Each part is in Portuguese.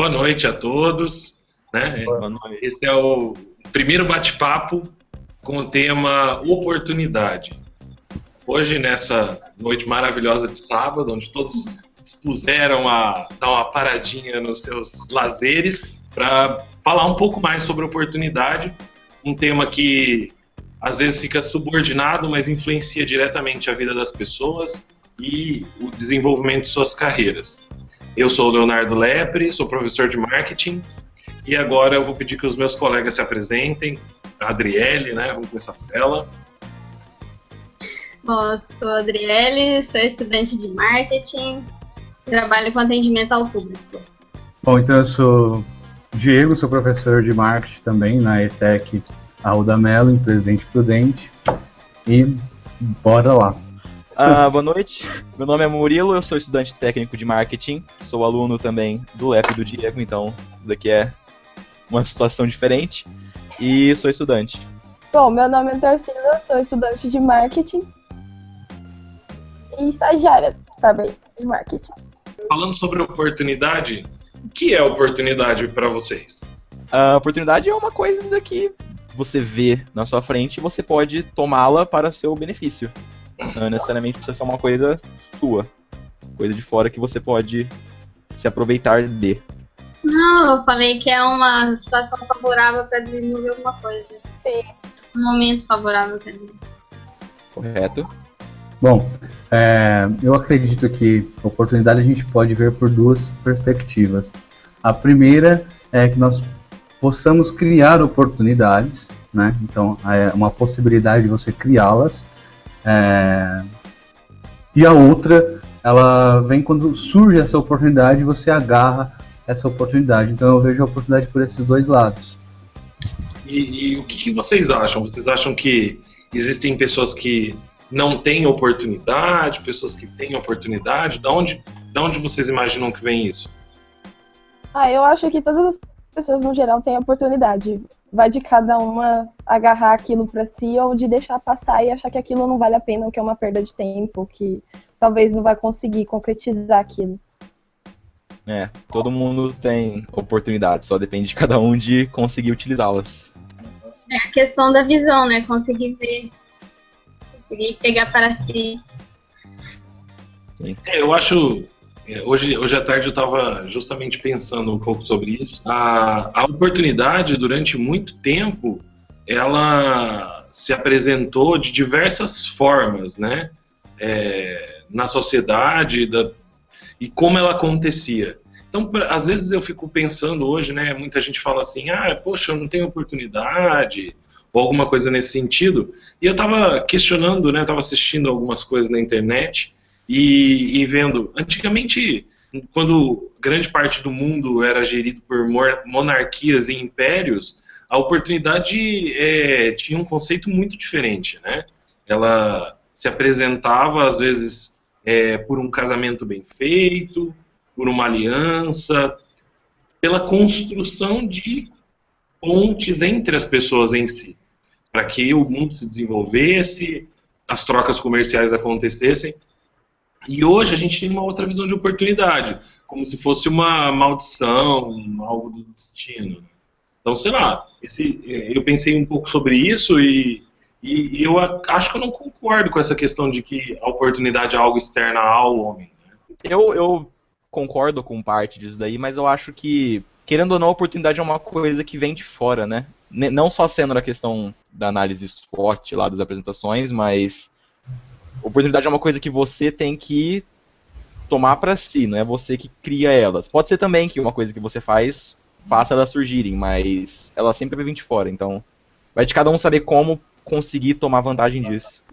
Boa noite a todos, né? Boa noite. Esse é o primeiro bate-papo com o tema oportunidade. Hoje, nessa noite maravilhosa de sábado, onde todos dispuseram a dar uma paradinha nos seus lazeres, para falar um pouco mais sobre oportunidade, um tema que às vezes fica subordinado, mas influencia diretamente a vida das pessoas e o desenvolvimento de suas carreiras. Eu sou o Leonardo Lepre, sou professor de marketing e agora eu vou pedir que os meus colegas se apresentem. A Adriele, né? Vamos começar por ela. Bom, eu sou a Adriele, sou estudante de marketing, trabalho com atendimento ao público. Bom, então eu sou Diego, sou professor de marketing também na ETEC Arruda Melo, em Presidente Prudente. E bora lá. Boa noite, meu nome é Murilo, eu sou estudante técnico de marketing, sou aluno também do LEP do Diego, então daqui é uma situação diferente, e sou estudante. Bom, meu nome é Tarsila, sou estudante de marketing e estagiária também de marketing. Falando sobre oportunidade, o que é oportunidade para vocês? A oportunidade é uma coisa que você vê na sua frente e você pode tomá-la para seu benefício. Não necessariamente precisa ser uma coisa sua, coisa de fora que você pode se aproveitar de. Não, eu falei que é uma situação favorável para desenvolver alguma coisa. Sim. Um momento favorável, quer dizer. Correto? Bom, eu acredito que oportunidade a gente pode ver por duas perspectivas. A primeira é que nós possamos criar oportunidades, né? Então, é uma possibilidade de você criá-las. E a outra, ela vem quando surge essa oportunidade e você agarra essa oportunidade. Então eu vejo a oportunidade por esses dois lados. E o que vocês acham? Vocês acham que existem pessoas que não têm oportunidade, pessoas que têm oportunidade? Da onde vocês imaginam que vem isso? Eu acho que todas as pessoas no geral têm oportunidade. Vai de cada uma agarrar aquilo pra si ou de deixar passar e achar que aquilo não vale a pena, ou que é uma perda de tempo, que talvez não vai conseguir concretizar aquilo. Todo mundo tem oportunidade, só depende de cada um de conseguir utilizá-las. É a questão da visão, né? Conseguir ver, conseguir pegar para si. Sim. Eu acho... Hoje à tarde eu estava justamente pensando um pouco sobre isso. A oportunidade, durante muito tempo, ela se apresentou de diversas formas, né? Na sociedade e como ela acontecia. Então, às vezes eu fico pensando hoje, né? Muita gente fala assim, poxa, eu não tenho oportunidade, ou alguma coisa nesse sentido. E eu estava questionando, né? Estava assistindo algumas coisas na internet e vendo, antigamente, quando grande parte do mundo era gerido por monarquias e impérios, a oportunidade tinha um conceito muito diferente, né? Ela se apresentava, às vezes, por um casamento bem feito, por uma aliança, pela construção de pontes entre as pessoas em si, para que o mundo se desenvolvesse, as trocas comerciais acontecessem. E hoje a gente tem uma outra visão de oportunidade, como se fosse uma maldição, algo do destino. Então, sei lá, eu pensei um pouco sobre isso e eu acho que eu não concordo com essa questão de que a oportunidade é algo externo ao homem. Né? Eu concordo com parte disso daí, mas eu acho que, querendo ou não, a oportunidade é uma coisa que vem de fora, né? Não só sendo na questão da análise SWOT lá das apresentações, mas oportunidade é uma coisa que você tem que tomar pra si, não é você que cria elas. Pode ser também que uma coisa que você faça elas surgirem, mas ela sempre vai vir de fora, então vai de cada um saber como conseguir tomar vantagem disso.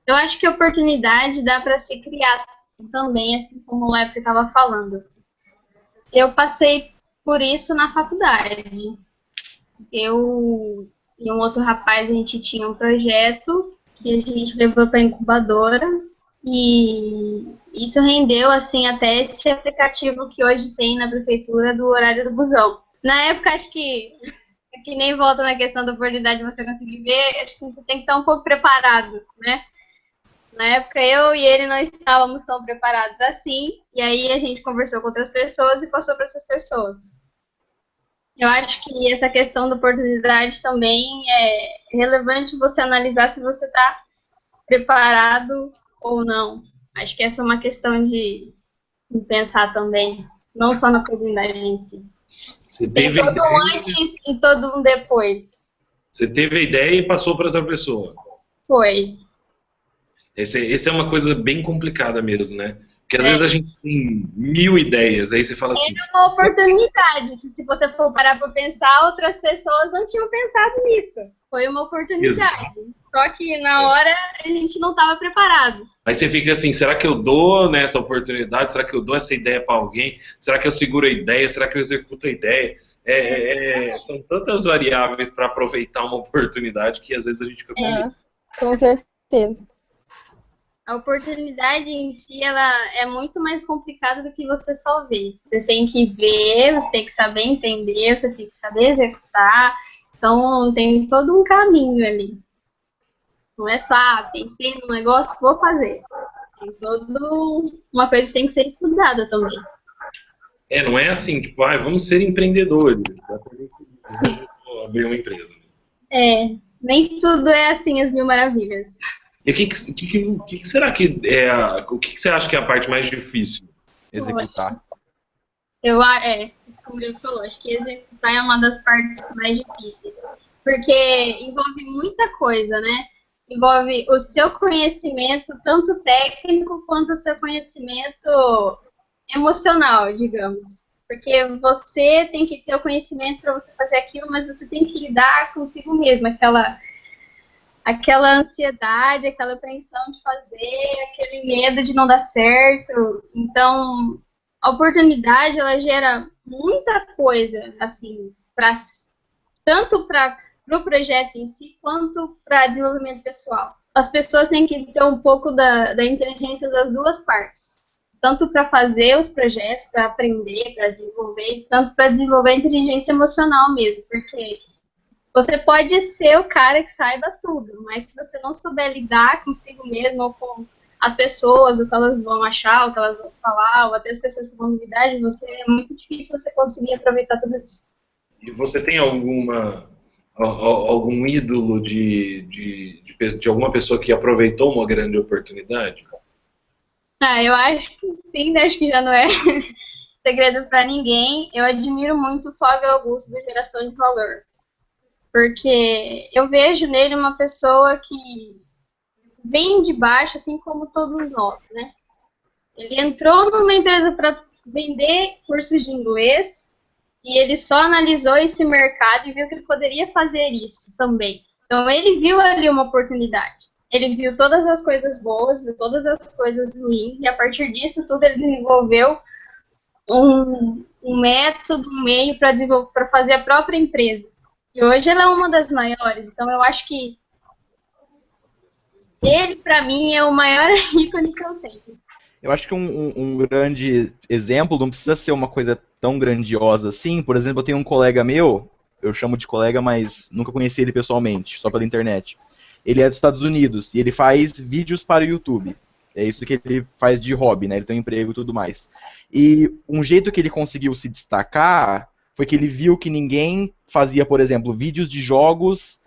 Eu acho que a oportunidade dá para se criar também, assim como o Lepre estava falando. Eu passei por isso na faculdade. Eu e um outro rapaz, a gente tinha um projeto que a gente levou para a incubadora e isso rendeu assim até esse aplicativo que hoje tem na prefeitura do horário do busão. Na época, acho que nem volta na questão da oportunidade de você conseguir ver, acho que você tem que estar um pouco preparado, né? Na época, eu e ele não estávamos tão preparados assim, e aí a gente conversou com outras pessoas e passou para essas pessoas. Eu acho que essa questão da oportunidade também é relevante você analisar se você está preparado ou não. Acho que essa é uma questão de pensar também, não só na oportunidade em si. Você Tem teve a todo um ideia, antes e todo um depois. você teve a ideia e passou para outra pessoa. Foi. Esse é uma coisa bem complicada mesmo, né? Porque às vezes a gente tem 1000 ideias, aí você fala assim, Era uma oportunidade que, se você for parar para pensar, outras pessoas não tinham pensado nisso. Foi uma oportunidade. Só que na hora a gente não estava preparado. aí você fica assim, será que eu dou nessa oportunidade? Será que eu dou essa ideia para alguém? Será que eu seguro a ideia? Será que eu executo a ideia? São tantas variáveis para aproveitar uma oportunidade que às vezes a gente fica com medo. Com certeza. A oportunidade em si, ela é muito mais complicada do que você só ver. Você tem que ver, você tem que saber entender, você tem que saber executar. Então, tem todo um caminho ali. Não é só, pensei num negócio, vou fazer. Tem toda uma coisa que tem que ser estudada também. Não é assim, tipo, vamos ser empreendedores. Vou abrir uma empresa. Nem tudo é assim, as mil maravilhas. E o que será que o que você acha que é a parte mais difícil? Executar. Isso como ele falou, acho que executar é uma das partes mais difíceis. Porque envolve muita coisa, né? Envolve o seu conhecimento, tanto técnico quanto o seu conhecimento emocional, digamos. Porque você tem que ter o conhecimento para você fazer aquilo, mas você tem que lidar consigo mesmo, aquela ansiedade, aquela apreensão de fazer, aquele medo de não dar certo. Então, a oportunidade, ela gera muita coisa, assim, tanto para o projeto em si, quanto para desenvolvimento pessoal. As pessoas têm que ter um pouco da inteligência das duas partes. Tanto para fazer os projetos, para aprender, para desenvolver, tanto para desenvolver a inteligência emocional mesmo, porque você pode ser o cara que saiba tudo, mas se você não souber lidar consigo mesmo ou com as pessoas, o que elas vão achar, o que elas vão falar, ou até as pessoas que vão duvidar de você, é muito difícil você conseguir aproveitar tudo isso. E você tem algum ídolo de alguma pessoa que aproveitou uma grande oportunidade? Eu acho que sim, acho que já não é segredo para ninguém. Eu admiro muito o Flávio Augusto, do Geração de Valor. Porque eu vejo nele uma pessoa que vem de baixo, assim como todos nós, né? Ele entrou numa empresa para vender cursos de inglês e ele só analisou esse mercado e viu que ele poderia fazer isso também. Então, ele viu ali uma oportunidade. Ele viu todas as coisas boas, viu todas as coisas ruins e, a partir disso tudo, ele desenvolveu um método, um meio para fazer a própria empresa. E hoje ela é uma das maiores, então eu acho que ele, para mim, é o maior ícone que eu tenho. Eu acho que um grande exemplo não precisa ser uma coisa tão grandiosa assim. Por exemplo, eu tenho um colega meu, eu chamo de colega, mas nunca conheci ele pessoalmente, só pela internet. Ele é dos Estados Unidos e ele faz vídeos para o YouTube. É isso que ele faz de hobby, né? Ele tem um emprego e tudo mais. E um jeito que ele conseguiu se destacar foi que ele viu que ninguém fazia, por exemplo, vídeos de jogos,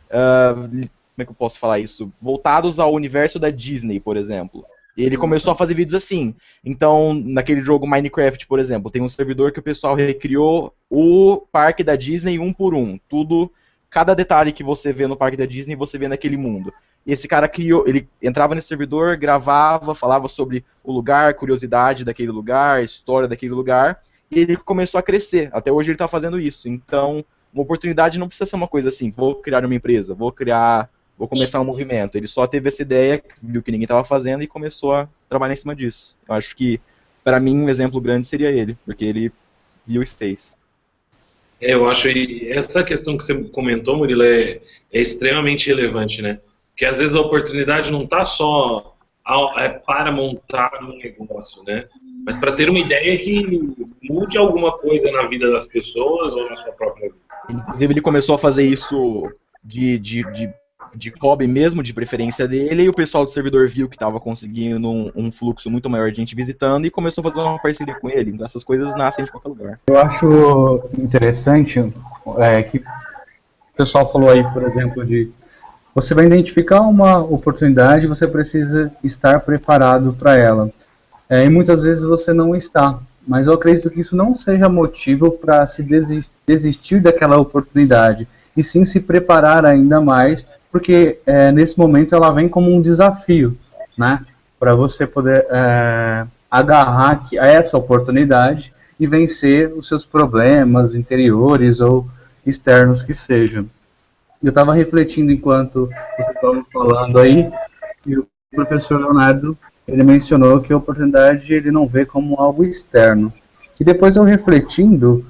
como é que eu posso falar isso? Voltados ao universo da Disney, por exemplo. E ele começou a fazer vídeos assim. Então, naquele jogo Minecraft, por exemplo, tem um servidor que o pessoal recriou o parque da Disney um por um. Tudo, cada detalhe que você vê no parque da Disney, você vê naquele mundo. E esse cara criou, ele entrava nesse servidor, gravava, falava sobre o lugar, curiosidade daquele lugar, história daquele lugar, e ele começou a crescer. Até hoje ele está fazendo isso. Então, uma oportunidade não precisa ser uma coisa assim, vou criar uma empresa, vou começar um movimento. Ele só teve essa ideia, viu que ninguém estava fazendo e começou a trabalhar em cima disso. Eu acho que, para mim, um exemplo grande seria ele, porque ele viu e fez. Eu acho que essa questão que você comentou, Murilo, é extremamente relevante, né? Porque às vezes a oportunidade não está só para montar um negócio, né? Mas para ter uma ideia que mude alguma coisa na vida das pessoas ou na sua própria vida. Inclusive, ele começou a fazer isso de de hobby mesmo, de preferência dele, e o pessoal do servidor viu que estava conseguindo um fluxo muito maior de gente visitando e começou a fazer uma parceria com ele. Então essas coisas nascem de qualquer lugar. Eu acho interessante que o pessoal falou aí, por exemplo, de você vai identificar uma oportunidade, você precisa estar preparado para ela. E muitas vezes você não está. Mas eu acredito que isso não seja motivo para se desistir daquela oportunidade, e sim se preparar ainda mais, porque nesse momento ela vem como um desafio, né? Para você poder agarrar a essa oportunidade e vencer os seus problemas interiores ou externos que sejam. Eu estava refletindo enquanto você estava falando aí, e o professor Leonardo, ele mencionou que a oportunidade ele não vê como algo externo. E depois eu refletindo,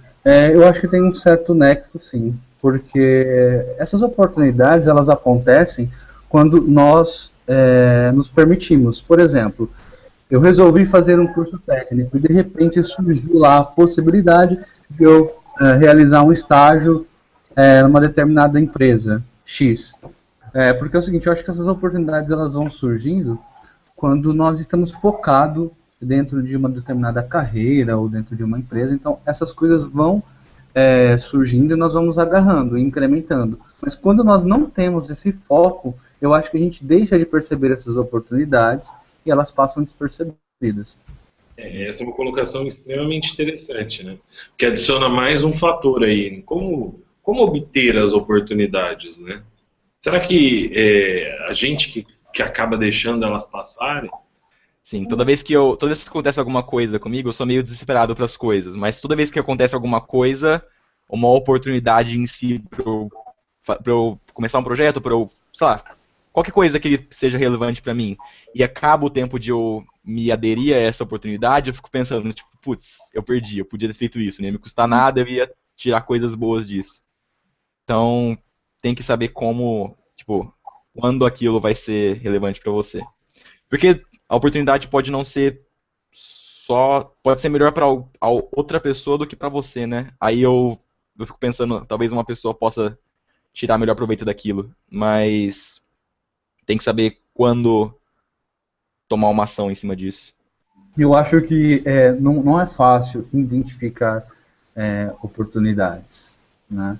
eu acho que tem um certo nexo, sim, porque essas oportunidades elas acontecem quando nós nos permitimos. Por exemplo, eu resolvi fazer um curso técnico e de repente surgiu lá a possibilidade de eu realizar um estágio numa determinada empresa X. Porque é o seguinte, eu acho que essas oportunidades elas vão surgindo quando nós estamos focados dentro de uma determinada carreira ou dentro de uma empresa. Então essas coisas vão surgindo e nós vamos agarrando, incrementando. Mas quando nós não temos esse foco, eu acho que a gente deixa de perceber essas oportunidades e elas passam despercebidas. Essa é uma colocação extremamente interessante, né? Que adiciona mais um fator aí. Como obter as oportunidades, né? Será que a gente que acaba deixando elas passarem? Sim, toda vez que acontece alguma coisa comigo, eu sou meio desesperado para as coisas, mas toda vez que acontece alguma coisa, uma oportunidade em si para eu começar um projeto, para eu, sei lá, qualquer coisa que seja relevante para mim, e acaba o tempo de eu me aderir a essa oportunidade, eu fico pensando, tipo, putz, eu perdi, eu podia ter feito isso, não ia me custar nada, eu ia tirar coisas boas disso. Então, tem que saber como, tipo, quando aquilo vai ser relevante para você. Porque a oportunidade pode não ser pode ser melhor para outra pessoa do que para você, né? Aí eu fico pensando, talvez uma pessoa possa tirar melhor proveito daquilo, mas tem que saber quando tomar uma ação em cima disso. Eu acho que não é fácil identificar oportunidades, né?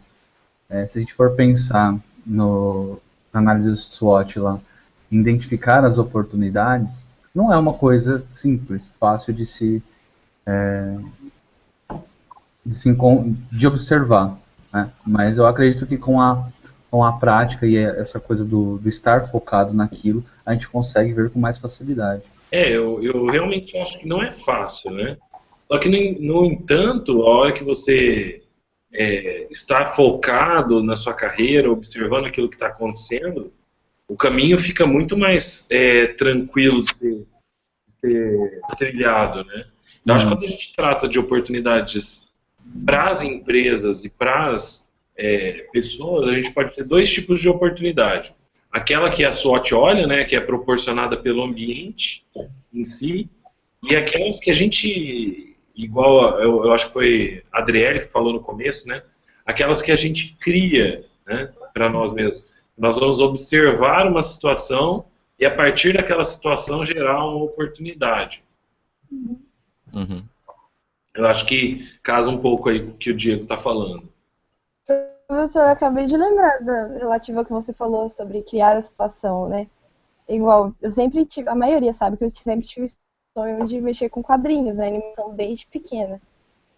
Se a gente for pensar na análise do SWOT lá, identificar as oportunidades, não é uma coisa simples, fácil de observar, né? Mas eu acredito que com a prática e essa coisa do estar focado naquilo, a gente consegue ver com mais facilidade. Eu realmente acho que não é fácil, né? Só que, no entanto, a hora que você está focado na sua carreira, observando aquilo que está acontecendo, o caminho fica muito mais tranquilo de ser trilhado, né? Eu acho que quando a gente trata de oportunidades para as empresas e para as pessoas, a gente pode ter dois tipos de oportunidade. Aquela que a SWOT olha, né, que é proporcionada pelo ambiente em si, e aquelas que a gente, igual eu acho que foi a Adriele que falou no começo, né, aquelas que a gente cria, né, para nós mesmos. Nós vamos observar uma situação e a partir daquela situação gerar uma oportunidade. Uhum. Eu acho que casa um pouco aí com o que o Diego está falando. Professor, eu acabei de lembrar relativo ao que você falou sobre criar a situação, né? Igual, eu sempre tive, a maioria sabe que eu sempre tive o sonho de mexer com quadrinhos, né? Animação desde pequena.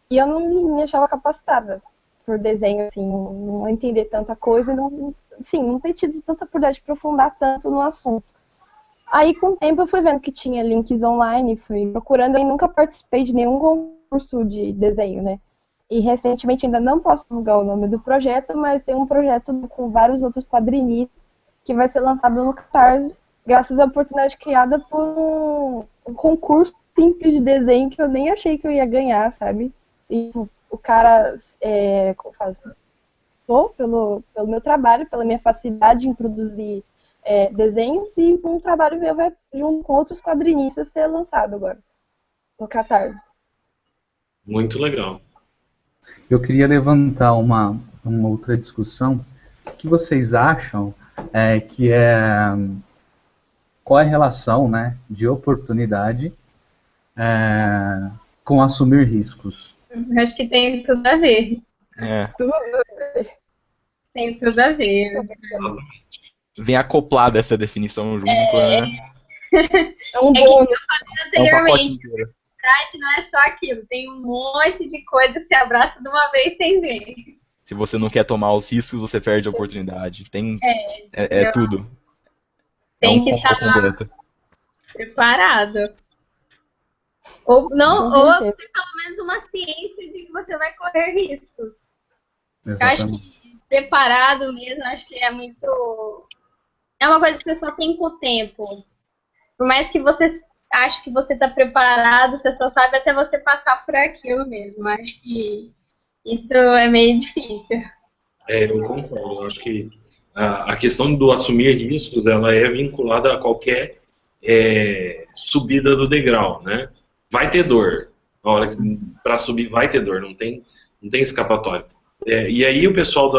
E eu não me achava capacitada por desenho, assim, não entender tanta coisa e não ter tido tanta oportunidade de aprofundar tanto no assunto. Aí, com o tempo, eu fui vendo que tinha links online, fui procurando e nunca participei de nenhum concurso de desenho, né? E recentemente, ainda não posso divulgar o nome do projeto, mas tem um projeto com vários outros quadrinistas que vai ser lançado no Catarse, graças à oportunidade criada por um concurso simples de desenho que eu nem achei que eu ia ganhar, sabe? E o cara, como falo assim, pelo meu trabalho, pela minha facilidade em produzir desenhos, e um trabalho meu vai, junto com outros quadrinistas, ser lançado agora no Catarse. Muito legal. Eu queria levantar uma outra discussão. O que vocês acham que é qual é a relação, né, de oportunidade com assumir riscos. Acho que tem tudo a ver. É. Tem tudo a ver. Vem acoplada essa definição junto, né? É um É que bônus. É um pacote anteriormente, inteiro. verdade não é só aquilo. Tem um monte de coisa que se abraça de uma vez sem ver. Se você não quer tomar os riscos, você perde a oportunidade. É tudo. Tem é um que combo estar completo. preparado. Ou não, Com ou certeza. ter pelo menos uma ciência de que você vai correr riscos. Eu acho Exatamente. que preparado mesmo, acho que é muito. É uma coisa que você só tem com o tempo. Por mais que você ache que você está preparado, você só sabe até você passar por aquilo mesmo. Acho que isso é meio difícil. Eu concordo. Eu acho que a questão do assumir riscos, ela é vinculada a qualquer subida do degrau, né? Vai ter dor. Para subir vai ter dor, não tem escapatória. E aí o pessoal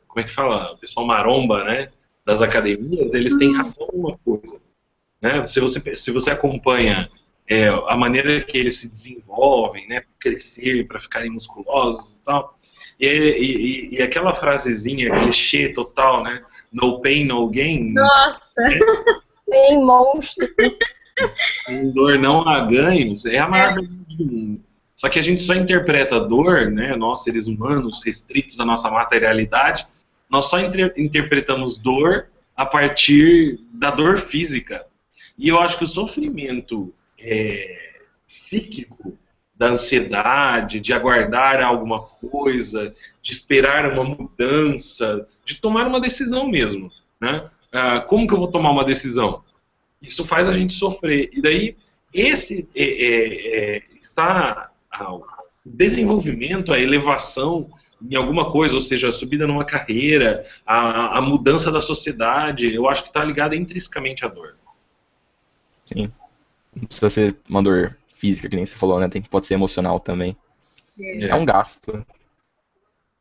como é que fala? O pessoal maromba, né? Das academias, eles têm razão em uma coisa, né? Se você acompanha a maneira que eles se desenvolvem, né? Para crescer, para ficarem musculosos e tal. E aquela frasezinha, clichê total, né? No pain, no gain. Nossa! Tem monstro. Em dor não há ganhos, é a maior verdade do mundo. Só que a gente só interpreta a dor, né? Nós, seres humanos, restritos à nossa materialidade, nós só interpretamos dor a partir da dor física. E eu acho que o sofrimento psíquico, da ansiedade, de aguardar alguma coisa, de esperar uma mudança, de tomar uma decisão mesmo, né? Como que eu vou tomar uma decisão? Isso faz a gente sofrer. E daí, está o desenvolvimento, a elevação em alguma coisa, ou seja, a subida numa carreira, a mudança da sociedade, eu acho que está ligada intrinsecamente à dor. Sim. Não precisa ser uma dor física, que nem você falou, né? Pode ser emocional também. É um gasto.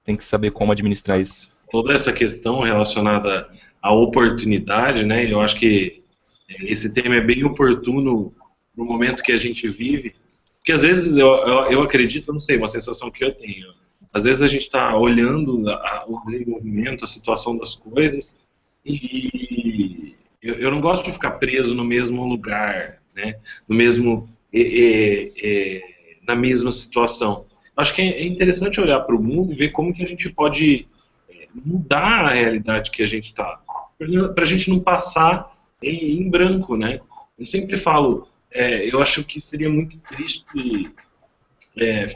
Tem que saber como administrar isso. Toda essa questão relacionada à oportunidade, né? Eu acho que esse tema é bem oportuno no momento que a gente vive, porque às vezes eu acredito, eu não sei, uma sensação que eu tenho. Às vezes a gente está olhando o desenvolvimento, a situação das coisas, e eu não gosto de ficar preso no mesmo lugar, né? No mesmo, na mesma situação. Acho que é interessante olhar para o mundo e ver como que a gente pode mudar a realidade que a gente está, para a gente não passar em branco, né? Eu sempre falo, eu acho que seria muito triste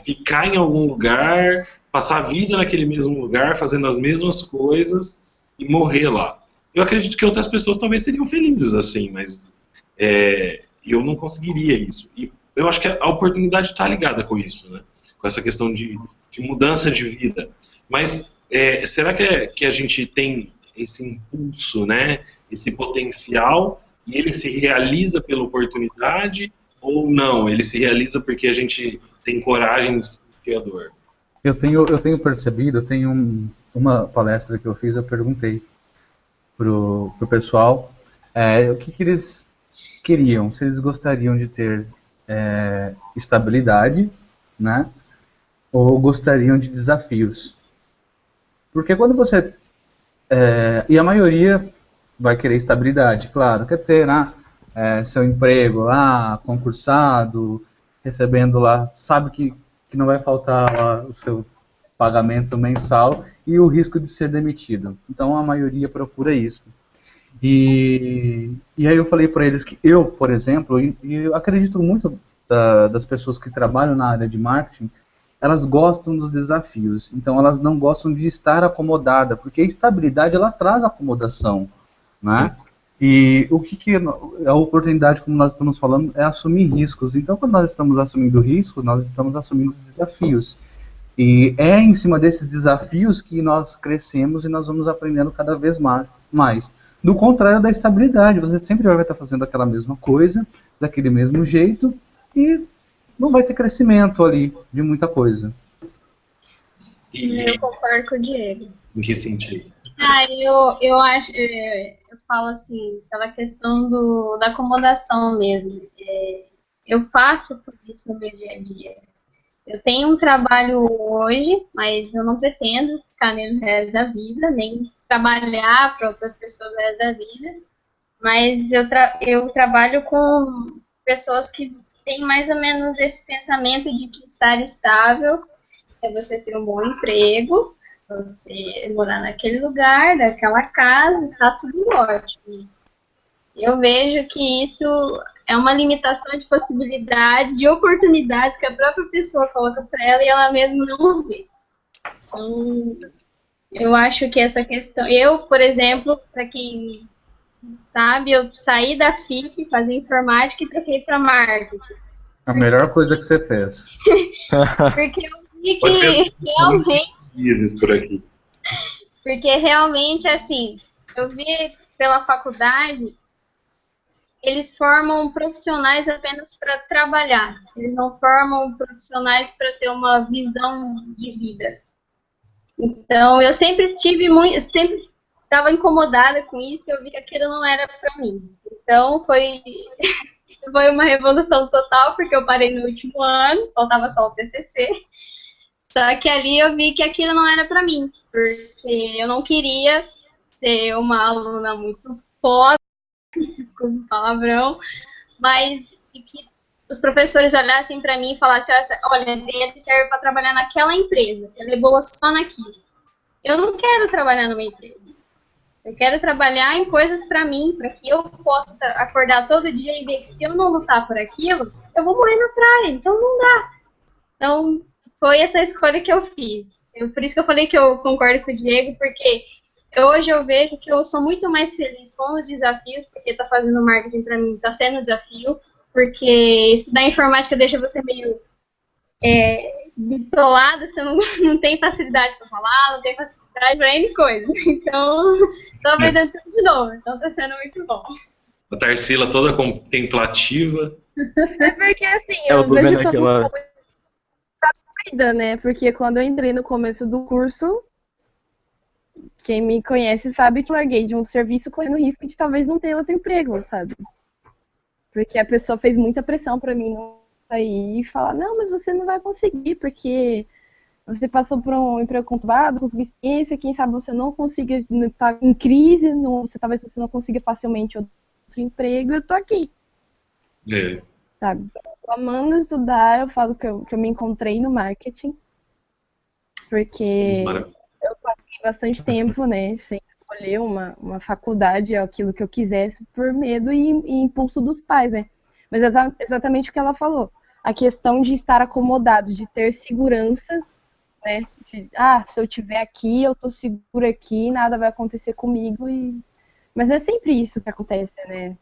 ficar em algum lugar, passar a vida naquele mesmo lugar, fazendo as mesmas coisas e morrer lá. Eu acredito que outras pessoas talvez seriam felizes assim, mas eu não conseguiria isso. E eu acho que a oportunidade está ligada com isso, né? Com essa questão de mudança de vida. Mas será que a gente tem esse impulso, né? Esse potencial, e ele se realiza pela oportunidade ou não? Ele se realiza porque a gente tem coragem de sentir a dor? Eu tenho percebido, uma palestra que eu fiz, eu perguntei pro pessoal o que eles queriam, se eles gostariam de ter estabilidade, né? Ou gostariam de desafios. Porque quando você... e a maioria vai querer estabilidade, claro, quer ter seu emprego lá, concursado, recebendo lá, sabe que não vai faltar lá o seu pagamento mensal e o risco de ser demitido. Então a maioria procura isso. E aí eu falei para eles que eu, por exemplo, e eu acredito muito das pessoas que trabalham na área de marketing, elas gostam dos desafios, então elas não gostam de estar acomodada, porque a estabilidade ela traz acomodação, né? E o que a oportunidade, como nós estamos falando, é assumir riscos. Então, quando nós estamos assumindo riscos, nós estamos assumindo desafios. E é em cima desses desafios que nós crescemos e nós vamos aprendendo cada vez mais. Do contrário da estabilidade, você sempre vai estar fazendo aquela mesma coisa, daquele mesmo jeito, e não vai ter crescimento ali de muita coisa. Eu concordo com o Diego. Em que sentido? Eu acho, eu falo assim, pela questão da acomodação mesmo. Eu passo por isso no meu dia a dia. Eu tenho um trabalho hoje, mas eu não pretendo ficar nele o resto da vida, nem trabalhar para outras pessoas o resto da vida. Mas eu trabalho com pessoas que têm mais ou menos esse pensamento de que estar estável é você ter um bom emprego, você morar naquele lugar, naquela casa, tá tudo ótimo. Eu vejo que isso é uma limitação de possibilidades, de oportunidades que a própria pessoa coloca para ela e ela mesma não vê. Então, eu acho que essa questão. Eu, por exemplo, para quem sabe, eu saí da FIP, fazer informática e troquei para marketing. A melhor coisa que você fez. Porque eu vi Pode que ter realmente. crises por aqui. Porque realmente, assim, eu vi pela faculdade, eles formam profissionais apenas para trabalhar. Eles não formam profissionais para ter uma visão de vida. Então, eu sempre tive muito, sempre estava incomodada com isso, eu vi que aquilo não era para mim. Então, foi uma revolução total, porque eu parei no último ano, faltava só o TCC. Só que ali eu vi que aquilo não era para mim, porque eu não queria ser uma aluna muito foda, desculpa o palavrão, mas que os professores olhassem para mim e falassem, olha, ele serve para trabalhar naquela empresa, ele é boa só naquilo. Eu não quero trabalhar numa empresa. Eu quero trabalhar em coisas para mim, para que eu possa acordar todo dia e ver que se eu não lutar por aquilo, eu vou morrer na praia, então não dá. Então, foi essa escolha que eu fiz. Por isso que eu falei que eu concordo com o Diego, porque hoje eu vejo que eu sou muito mais feliz com os desafios, porque tá fazendo marketing para mim, tá sendo um desafio, porque estudar informática deixa você meio bitolada, você não tem facilidade para falar, não tem facilidade para N coisas. Então, tô aprendendo tudo de novo, então tá sendo muito bom. A Tarsila toda contemplativa. É porque assim, Eu eu tô vejo vendo que eu aquela. não sou doida, né? Porque quando eu entrei no começo do curso, quem me conhece sabe que eu larguei de um serviço correndo risco de talvez não ter outro emprego, sabe? Porque a pessoa fez muita pressão pra mim não sair e falar, não, mas você não vai conseguir, porque você passou por um emprego conturbado, conseguiu experiência, quem sabe você não consiga estar em crise, talvez você não consiga facilmente outro emprego, eu tô aqui. É. Sabe? Amando estudar, eu falo que eu me encontrei no marketing, porque eu passei bastante tempo, né, sem escolher uma faculdade, aquilo que eu quisesse, por medo e impulso dos pais, né? Mas exatamente o que ela falou, a questão de estar acomodado, de ter segurança, né? Se eu estiver aqui, eu tô seguro aqui, nada vai acontecer comigo, mas não é sempre isso que acontece, né?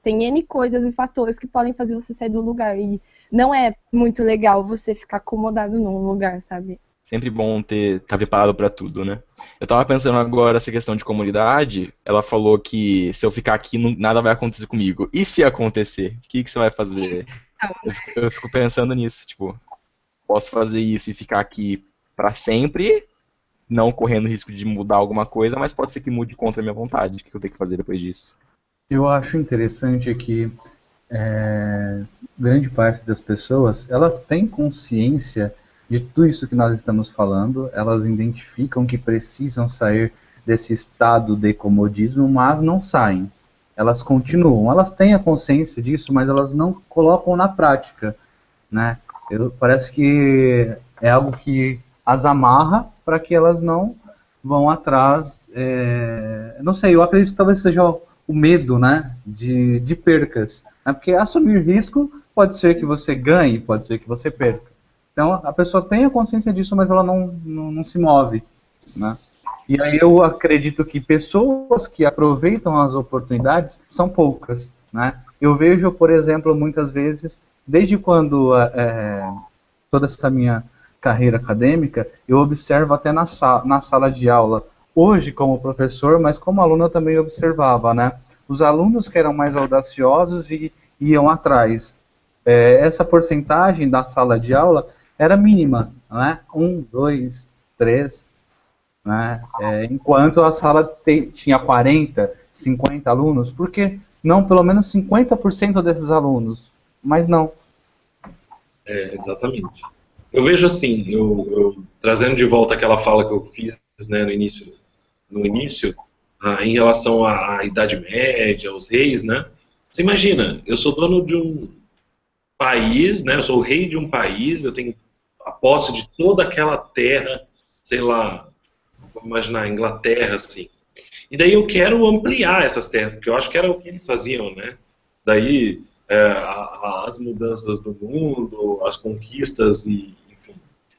Tem N coisas e fatores que podem fazer você sair do lugar. E não é muito legal você ficar acomodado num lugar, sabe? Sempre bom estar preparado para tudo, né? Eu tava pensando agora essa questão de comunidade. Ela falou que se eu ficar aqui, nada vai acontecer comigo. E se acontecer? O que você vai fazer? Eu fico pensando nisso, tipo, posso fazer isso e ficar aqui para sempre, não correndo risco de mudar alguma coisa, mas pode ser que mude contra a minha vontade. O que eu tenho que fazer depois disso? Eu acho interessante que grande parte das pessoas, elas têm consciência de tudo isso que nós estamos falando, elas identificam que precisam sair desse estado de comodismo, mas não saem. Elas continuam, elas têm a consciência disso, mas elas não colocam na prática, né? Parece que é algo que as amarra para que elas não vão atrás. Não sei, eu acredito que talvez seja o medo, né, de percas. Né? Porque assumir risco pode ser que você ganhe, pode ser que você perca. Então a pessoa tem a consciência disso, mas ela não se move. Né? E aí eu acredito que pessoas que aproveitam as oportunidades são poucas. Né? Eu vejo, por exemplo, muitas vezes, desde quando toda essa minha carreira acadêmica, eu observo até na sala de aula, hoje como professor, mas como aluno eu também observava, né? Os alunos que eram mais audaciosos e iam atrás. Essa porcentagem da sala de aula era mínima, né? 1, 2, 3. né? Enquanto a sala tinha 40, 50 alunos, por que não pelo menos 50% desses alunos? Mas não. Exatamente. Eu vejo assim, eu trazendo de volta aquela fala que eu fiz, né, no início em relação à Idade Média, aos reis, né? Você imagina, eu sou dono de um país, né? Eu sou o rei de um país, eu tenho a posse de toda aquela terra, sei lá, vamos imaginar, Inglaterra, assim. E daí eu quero ampliar essas terras, porque eu acho que era o que eles faziam, né? Daí as mudanças do mundo, as conquistas e, enfim,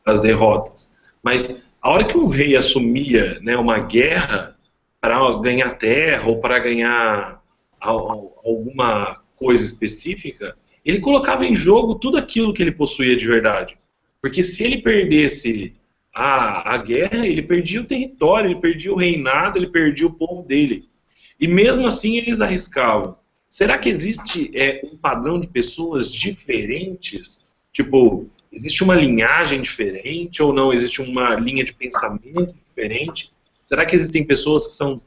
as derrotas. Mas a hora que um rei assumia, né, uma guerra para ganhar terra ou para ganhar alguma coisa específica, ele colocava em jogo tudo aquilo que ele possuía de verdade. Porque se ele perdesse a guerra, ele perdia o território, ele perdia o reinado, ele perdia o povo dele. E mesmo assim eles arriscavam. Será que existe um padrão de pessoas diferentes? Tipo, existe uma linhagem diferente ou não? Existe uma linha de pensamento diferente? Será que existem pessoas que são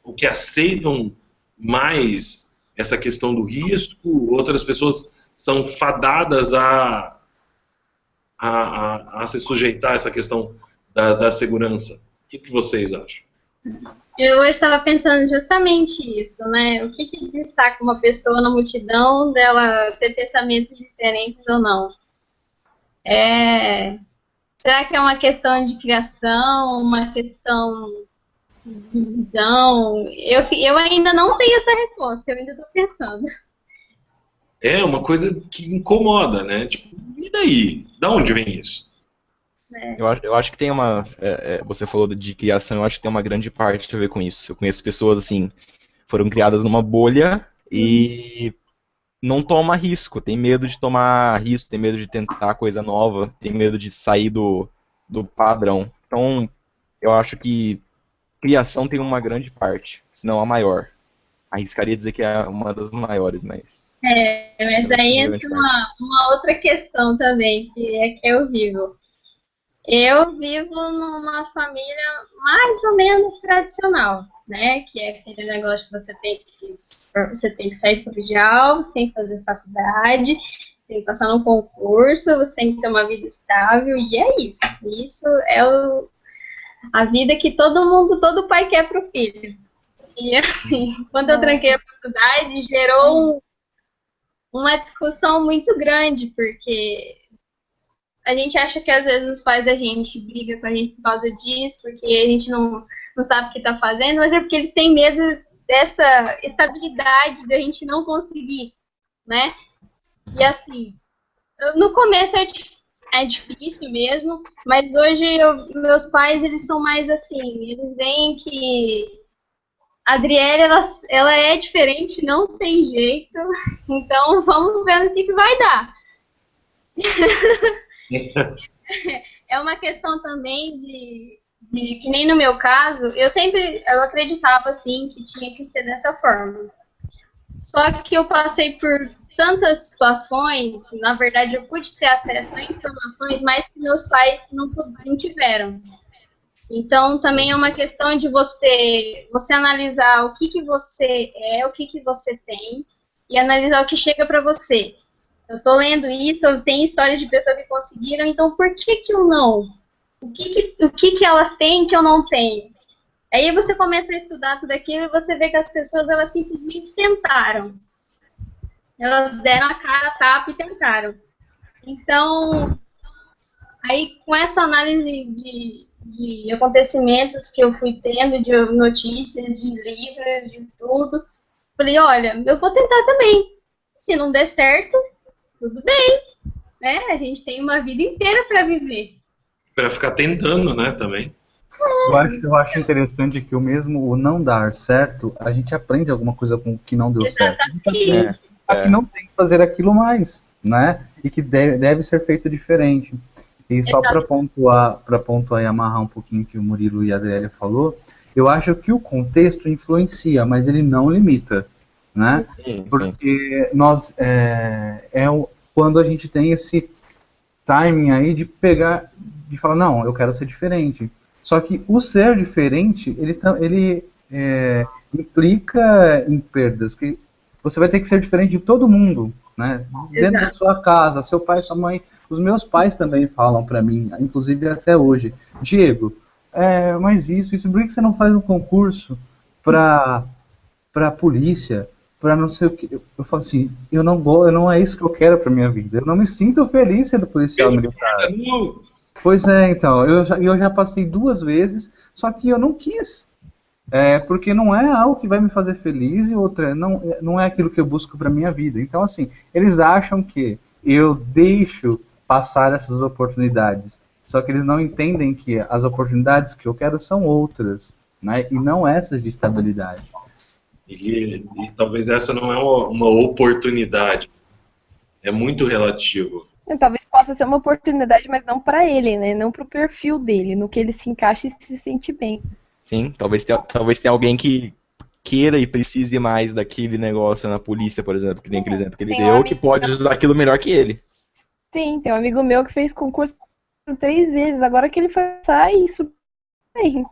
o que aceitam mais essa questão do risco? Outras pessoas são fadadas a se sujeitar a essa questão da segurança? O que vocês acham? Eu estava pensando justamente isso, né? O que destaca uma pessoa na multidão dela ter pensamentos diferentes ou não? Será que é uma questão de criação, uma questão de visão? Eu ainda não tenho essa resposta, eu ainda estou pensando. É uma coisa que incomoda, né? Tipo, e daí? Da onde vem isso? Eu acho que tem uma. Você falou de criação, eu acho que tem uma grande parte a ver com isso. Eu conheço pessoas assim, foram criadas numa bolha e não toma risco, tem medo de tomar risco, tem medo de tentar coisa nova, tem medo de sair do padrão. Então, eu acho que criação tem uma grande parte, se não a maior. Arriscaria dizer que é uma das maiores, mas. Mas aí entra uma outra questão também, que eu vivo. Eu vivo numa família mais ou menos tradicional, né? Que é aquele negócio que você tem que sair colegial, você tem que fazer faculdade, você tem que passar num concurso, você tem que ter uma vida estável, e é isso. Isso é a vida que todo pai quer pro filho. E assim, quando eu tranquei a faculdade, gerou uma discussão muito grande, porque a gente acha que às vezes os pais da gente brigam com a gente por causa disso, porque a gente não sabe o que está fazendo, mas é porque eles têm medo dessa estabilidade da gente não conseguir, né? E assim, no começo é difícil mesmo, mas hoje meus pais, eles são mais assim, eles veem que a Adriele, ela é diferente, não tem jeito, então vamos ver o que vai dar. É uma questão também de que nem no meu caso, eu acreditava assim que tinha que ser dessa forma. Só que eu passei por tantas situações, na verdade eu pude ter acesso a informações, mas que meus pais não tiveram. Então também é uma questão de você analisar o que você é, o que você tem, e analisar o que chega para você. Eu estou lendo isso, eu tenho histórias de pessoas que conseguiram, então por que eu não? O que elas têm que eu não tenho? Aí você começa a estudar tudo aquilo e você vê que as pessoas, elas simplesmente tentaram. Elas deram a cara a tapa e tentaram. Então, aí com essa análise de acontecimentos que eu fui tendo, de notícias, de livros, de tudo, falei, olha, eu vou tentar também. Se não der certo, tudo bem, né? A gente tem uma vida inteira para viver. Para ficar tentando, né, também. Eu acho interessante que o não dar certo, a gente aprende alguma coisa com o que não deu certo. A que não tem que fazer aquilo mais, né? E que deve ser feito diferente. E só para pontuar e amarrar um pouquinho que o Murilo e a Adriele falou, eu acho que o contexto influencia, mas ele não limita, né? Sim. Porque nós quando a gente tem esse timing aí de pegar, de falar, não, eu quero ser diferente. Só que o ser diferente, ele implica em perdas, que você vai ter que ser diferente de todo mundo, né? Dentro da sua casa, seu pai, sua mãe. Os meus pais também falam para mim, inclusive até hoje, Diego, mas isso, por que você não faz um concurso para polícia, para não sei o que? Eu falo assim, não é isso que eu quero para minha vida. Eu não me sinto feliz sendo policial militar. Pois é, então, eu já passei 2 vezes, só que eu não quis. Porque não é algo que vai me fazer feliz e outra, não é aquilo que eu busco para minha vida. Então, assim, eles acham que eu deixo passar essas oportunidades, só que eles não entendem que as oportunidades que eu quero são outras, né? E não essas de estabilidade. E talvez essa não é uma oportunidade, é muito relativo. Talvez possa ser uma oportunidade, mas não para ele, né? Não para o perfil dele, no que ele se encaixa e se sente bem. Sim, talvez tenha alguém que queira e precise mais daquele negócio na polícia, por exemplo, que tem aquele exemplo que ele deu, que pode usar aquilo melhor que ele. Sim, tem um amigo meu que fez concurso 3 vezes, agora que ele vai sair, isso bem.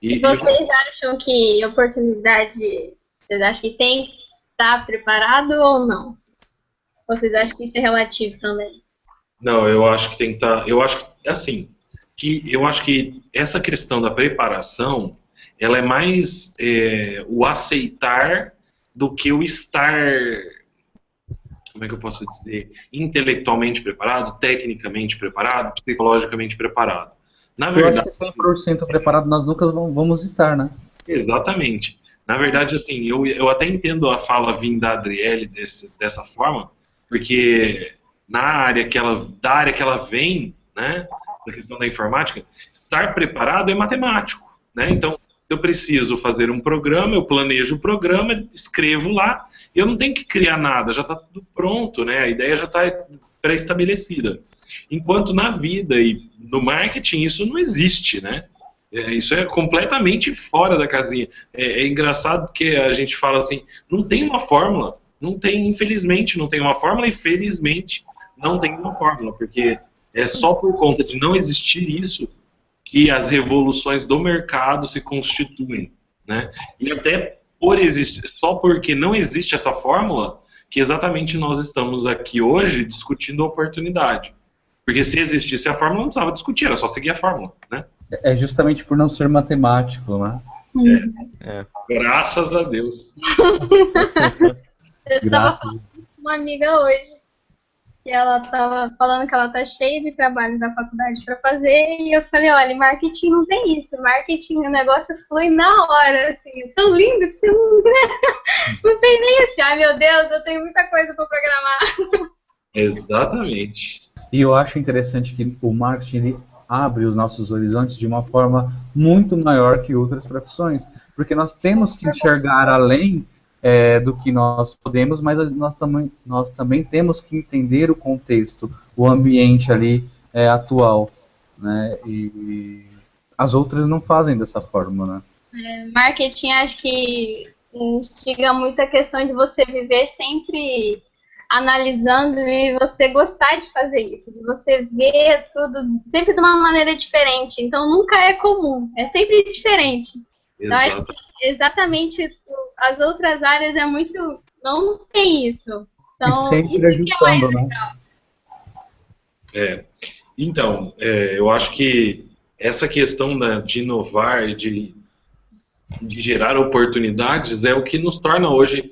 E vocês acham que oportunidade, vocês acham que tem que estar preparado ou não? Vocês acham que isso é relativo também? Não, eu acho que tem que estar. Eu acho que, assim, eu acho que essa questão da preparação, ela é mais o aceitar do que o estar, como é que eu posso dizer, intelectualmente preparado, tecnicamente preparado, psicologicamente preparado. Na verdade, eu acho que 100% preparado nós nunca vamos estar, né? Exatamente. Na verdade, assim, eu até entendo a fala vindo da Adriele dessa forma, porque da área que ela vem, né, da questão da informática, estar preparado é matemático, né? Então, eu preciso fazer um programa, eu planejo o programa, escrevo lá, eu não tenho que criar nada, já está tudo pronto, né? A ideia já está pré-estabelecida. Enquanto na vida e no marketing isso não existe, né? Isso é completamente fora da casinha. É engraçado porque a gente fala assim, não tem uma fórmula, não tem, infelizmente, não tem uma fórmula e felizmente não tem uma fórmula, porque é só por conta de não existir isso que as revoluções do mercado se constituem, né? E até só porque não existe essa fórmula que exatamente nós estamos aqui hoje discutindo a oportunidade. Porque se existisse a fórmula, não precisava discutir, era só seguir a fórmula, né? É justamente por não ser matemático, né? Graças a Deus. Eu estava falando com uma amiga hoje, que ela estava falando que ela tá cheia de trabalho da faculdade para fazer, e eu falei, olha, marketing não tem isso, marketing o negócio flui na hora, assim, é tão lindo que você não tem nem assim, ai meu Deus, eu tenho muita coisa para programar. Exatamente. E eu acho interessante que o marketing ele abre os nossos horizontes de uma forma muito maior que outras profissões, porque nós temos que enxergar além do que nós podemos, mas nós também temos que entender o contexto, o ambiente ali atual, né? E as outras não fazem dessa forma, né? Marketing, acho que instiga muito a questão de você viver sempre analisando e você gostar de fazer isso, de você ver tudo sempre de uma maneira diferente, então nunca é comum, é sempre diferente. Então, acho que exatamente as outras áreas não tem isso. Então, e sempre ajustando, né? Então, eu acho que essa questão de inovar e de gerar oportunidades é o que nos torna hoje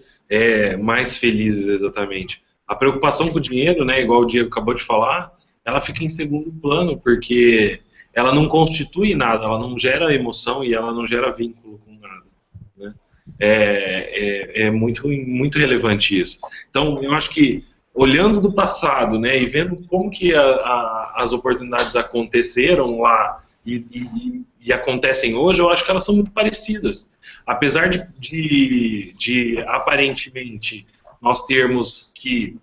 mais felizes, exatamente. A preocupação com o dinheiro, né, igual o Diego acabou de falar, ela fica em segundo plano, porque ela não constitui nada, ela não gera emoção e ela não gera vínculo com nada, né? É muito, muito relevante isso. Então, eu acho que, olhando do passado, né, e vendo como que as oportunidades aconteceram lá e acontecem hoje, eu acho que elas são muito parecidas. Apesar de aparentemente nós termos que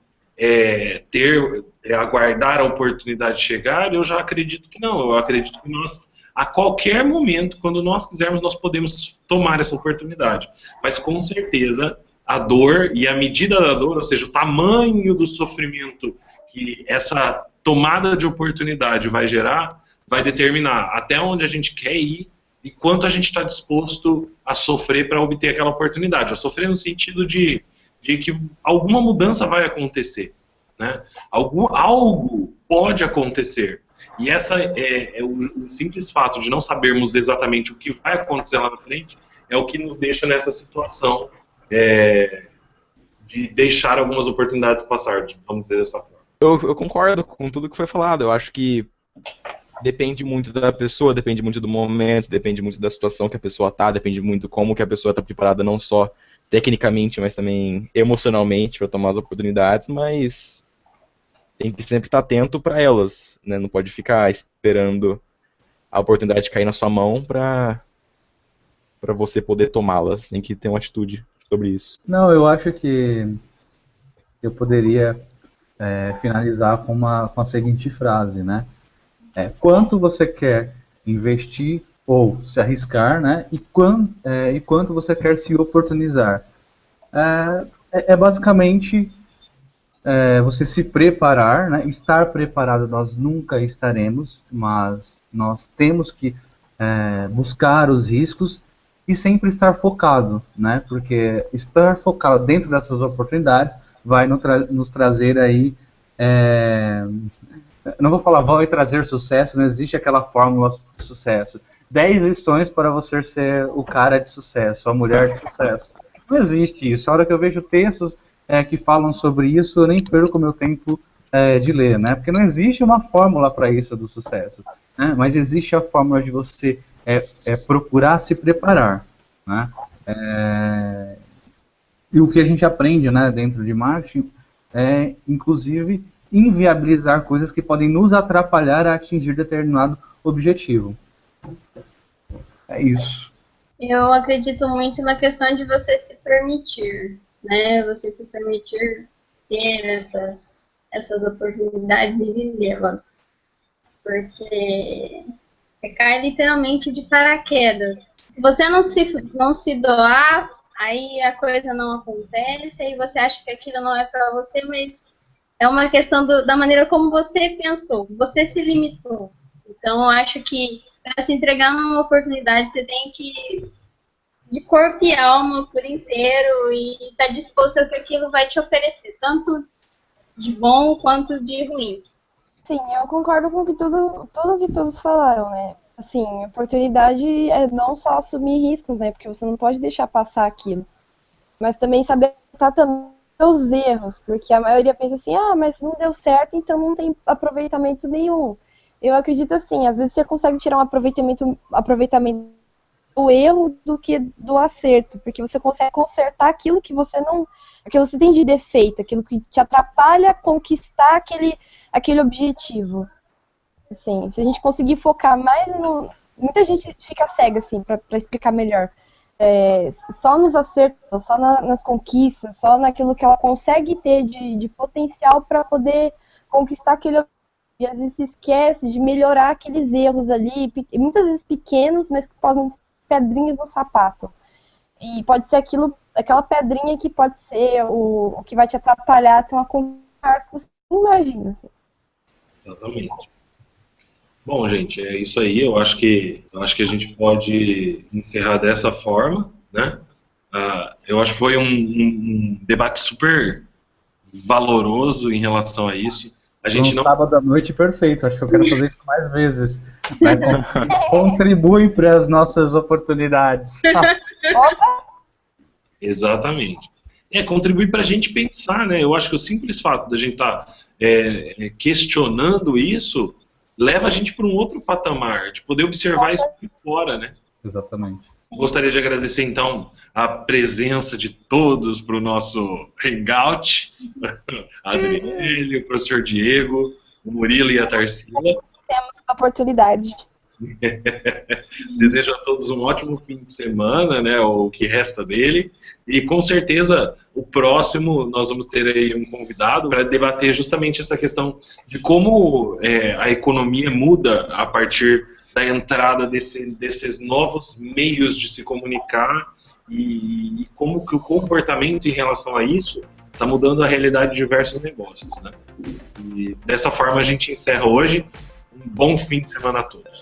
aguardar a oportunidade chegar, eu já acredito que não. Eu acredito que nós, a qualquer momento, quando nós quisermos, nós podemos tomar essa oportunidade. Mas com certeza a dor e a medida da dor, ou seja, o tamanho do sofrimento que essa tomada de oportunidade vai gerar, vai determinar até onde a gente quer ir e quanto a gente está disposto a sofrer para obter aquela oportunidade. A sofrer no sentido de que alguma mudança vai acontecer, né? Algo pode acontecer. E essa o simples fato de não sabermos exatamente o que vai acontecer lá na frente é o que nos deixa nessa situação de deixar algumas oportunidades passar, vamos dizer dessa forma. Eu concordo com tudo que foi falado. Eu acho que depende muito da pessoa, depende muito do momento, depende muito da situação que a pessoa está, depende muito como que a pessoa está preparada, não só tecnicamente, mas também emocionalmente para tomar as oportunidades, mas tem que sempre estar atento para elas, né? Não pode ficar esperando a oportunidade cair na sua mão para você poder tomá-las. Tem que ter uma atitude sobre isso. Não, eu acho que eu poderia finalizar com a seguinte frase, né? Quanto você quer investir ou se arriscar, né? E quanto você quer se oportunizar. Basicamente você se preparar, né? Estar preparado nós nunca estaremos, mas nós temos que buscar os riscos e sempre estar focado, né? Porque estar focado dentro dessas oportunidades vai nos trazer aí, não vou falar vai trazer sucesso, não existe aquela fórmula de sucesso. 10 lições para você ser o cara de sucesso, a mulher de sucesso. Não existe isso. A hora que eu vejo textos que falam sobre isso, eu nem perco meu tempo de ler, né? Porque não existe uma fórmula para isso do sucesso, né? Mas existe a fórmula de você procurar se preparar, né? E o que a gente aprende, né, dentro de marketing é, inclusive, inviabilizar coisas que podem nos atrapalhar a atingir determinado objetivo. É isso. Eu acredito muito na questão de você se permitir, né? Você se permitir ter essas oportunidades e vivê-las. Porque você cai literalmente de paraquedas. Se você não se doar, aí a coisa não acontece, aí você acha que aquilo não é para você, mas é uma questão da maneira como você pensou, você se limitou. Então, eu acho que para se entregar numa oportunidade, você tem que de corpo e alma por inteiro e estar disposto ao que aquilo vai te oferecer, tanto de bom quanto de ruim. Sim, eu concordo com tudo que todos falaram, né? Assim, oportunidade é não só assumir riscos, né? Porque você não pode deixar passar aquilo. Mas também saber tratar também os erros, porque a maioria pensa assim, mas não deu certo, então não tem aproveitamento nenhum. Eu acredito assim, às vezes você consegue tirar um aproveitamento do erro do que do acerto, porque você consegue consertar aquilo que você tem de defeito, aquilo que te atrapalha a conquistar aquele objetivo. Assim, se a gente conseguir focar mais no... Muita gente fica cega, assim, pra explicar melhor. Só nos acertos, só nas conquistas, só naquilo que ela consegue ter de potencial para poder conquistar aquele objetivo. E às vezes se esquece de melhorar aqueles erros ali, muitas vezes pequenos, mas que podem ser pedrinhas no sapato. E pode ser aquela pedrinha que pode ser o que vai te atrapalhar ter uma conquista que você imagina. Assim. Exatamente. Bom, gente, é isso aí. Eu acho que a gente pode encerrar dessa forma, né? Eu acho que foi um debate super valoroso em relação a isso. A gente sábado à noite perfeito. Acho que eu quero fazer isso mais vezes. Né? Contribui para as nossas oportunidades. Exatamente. Contribui para a gente pensar, né? Eu acho que o simples fato da gente estar questionando isso leva a gente para um outro patamar, de poder observar isso de fora, né? Exatamente. Gostaria de agradecer, então, a presença de todos para o nosso hangout. A Adriele, o professor Diego, o Murilo e a Tarsila. Temos a oportunidade. Desejo a todos um ótimo fim de semana, né, o que resta dele. E, com certeza, o próximo nós vamos ter aí um convidado para debater justamente essa questão de como a economia muda a partir da entrada desses novos meios de se comunicar e como que o comportamento em relação a isso está mudando a realidade de diversos negócios, né? E dessa forma a gente encerra hoje. Um bom fim de semana a todos.